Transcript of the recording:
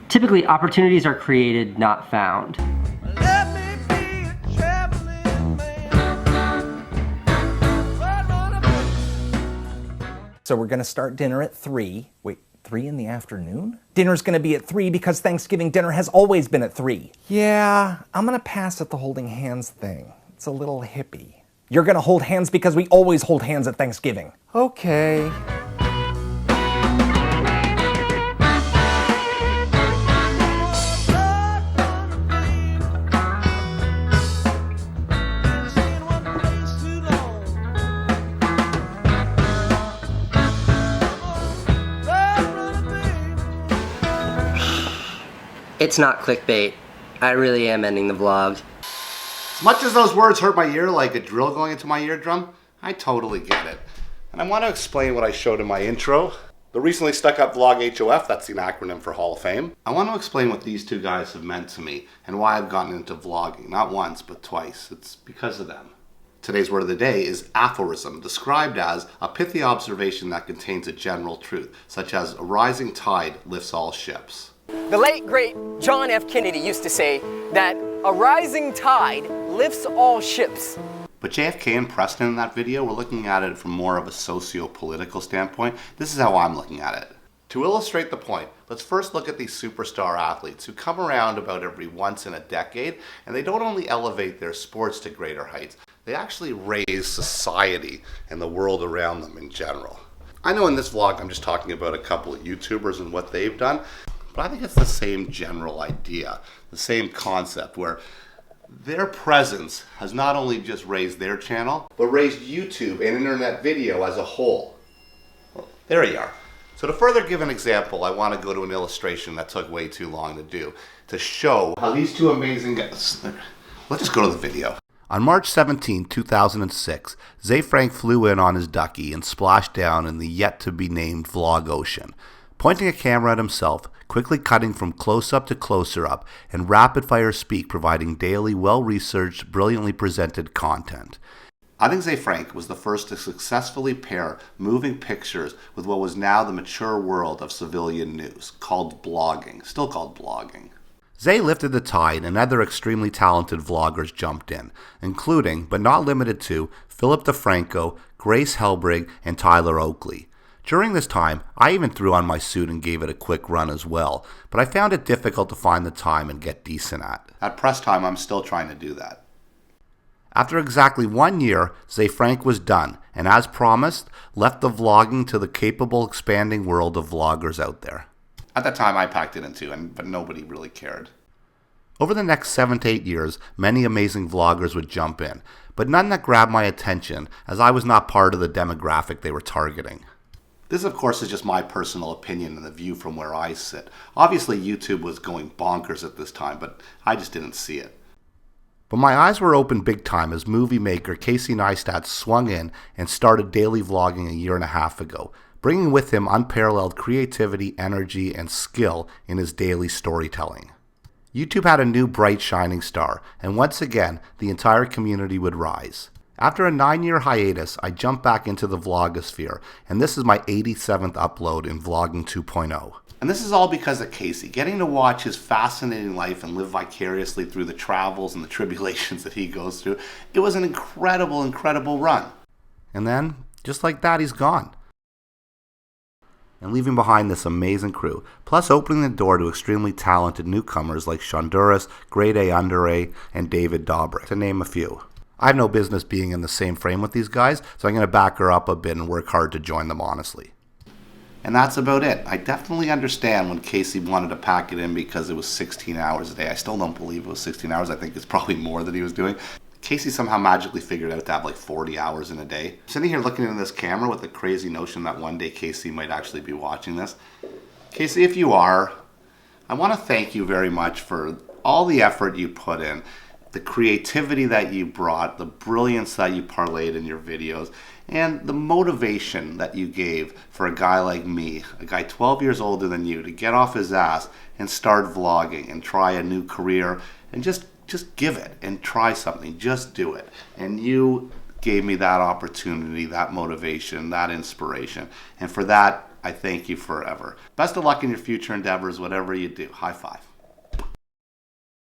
Typically, opportunities are created, not found. So we're gonna start dinner at 3. Wait, 3 in the afternoon? Dinner's gonna be at 3 because Thanksgiving dinner has always been at 3. Yeah, I'm gonna pass at the holding hands thing. It's a little hippie. You're gonna hold hands because we always hold hands at Thanksgiving. Okay. It's not clickbait. I really am ending the vlog. As much as those words hurt my ear like a drill going into my eardrum, I totally get it. And I want to explain what I showed in my intro. The recently stuck up vlog HOF, that's the acronym for Hall of Fame. I want to explain what these two guys have meant to me and why I've gotten into vlogging, not once, but twice. It's because of them. Today's word of the day is aphorism, described as a pithy observation that contains a general truth, such as a rising tide lifts all ships. The late, great John F. Kennedy used to say that a rising tide lifts all ships. But JFK and Preston in that video were looking at it from more of a socio-political standpoint. This is how I'm looking at it. To illustrate the point, let's first look at these superstar athletes who come around about every once in a decade, and they don't only elevate their sports to greater heights, they actually raise society and the world around them in general. I know in this vlog I'm just talking about a couple of YouTubers and what they've done, but I think it's the same general idea, the same concept where their presence has not only just raised their channel, but raised YouTube and internet video as a whole. Well, there you are. So to further give an example, I want to go to an illustration that took way too long to do, to show how these two amazing guys... Let's just go to the video. On March 17, 2006, ZeFrank flew in on his ducky and splashed down in the yet-to-be-named vlog ocean. Pointing a camera at himself, quickly cutting from close-up to closer-up, and rapid-fire speak providing daily, well-researched, brilliantly presented content. I think ZeFrank was the first to successfully pair moving pictures with what was now the mature world of civilian news, called blogging, still called blogging. Zay lifted the tide and other extremely talented vloggers jumped in, including, but not limited to, Philip DeFranco, Grace Helbrig, and Tyler Oakley. During this time, I even threw on my suit and gave it a quick run as well, but I found it difficult to find the time and get decent at. At press time, I'm still trying to do that. After exactly 1 year, ZeFrank was done, and as promised, left the vlogging to the capable, expanding world of vloggers out there. At that time, I packed it in too, but nobody really cared. Over the next 7 to 8 years, many amazing vloggers would jump in, but none that grabbed my attention, as I was not part of the demographic they were targeting. This, of course, is just my personal opinion and the view from where I sit. Obviously, YouTube was going bonkers at this time, but I just didn't see it. But my eyes were open big time as movie maker Casey Neistat swung in and started daily vlogging a year and a half ago, bringing with him unparalleled creativity, energy, and skill in his daily storytelling. YouTube had a new bright shining star, and once again, the entire community would rise. After a 9-year hiatus, I jumped back into the vlogosphere, and this is my 87th upload in Vlogging 2.0. And this is all because of Casey, getting to watch his fascinating life and live vicariously through the travels and the tribulations that he goes through. It was an incredible, incredible run. And then, just like that, he's gone. And leaving behind this amazing crew, plus opening the door to extremely talented newcomers like Shonduras, Grade A Under A, and David Dobrik, to name a few. I have no business being in the same frame with these guys, so I'm going to back her up a bit and work hard to join them honestly. And that's about it. I definitely understand when Casey wanted to pack it in because it was 16 hours a day. I still don't believe it was 16 hours. I think it's probably more that he was doing. Casey somehow magically figured out to have like 40 hours in a day. Sitting here looking into this camera with the crazy notion that one day Casey might actually be watching this. Casey, if you are, I want to thank you very much for all the effort you put in, the creativity that you brought, the brilliance that you parlayed in your videos, and the motivation that you gave for a guy like me, a guy 12 years older than you, to get off his ass and start vlogging and try a new career and just give it and try something. Just do it. And you gave me that opportunity, that motivation, that inspiration. And for that, I thank you forever. Best of luck in your future endeavors, whatever you do. High five.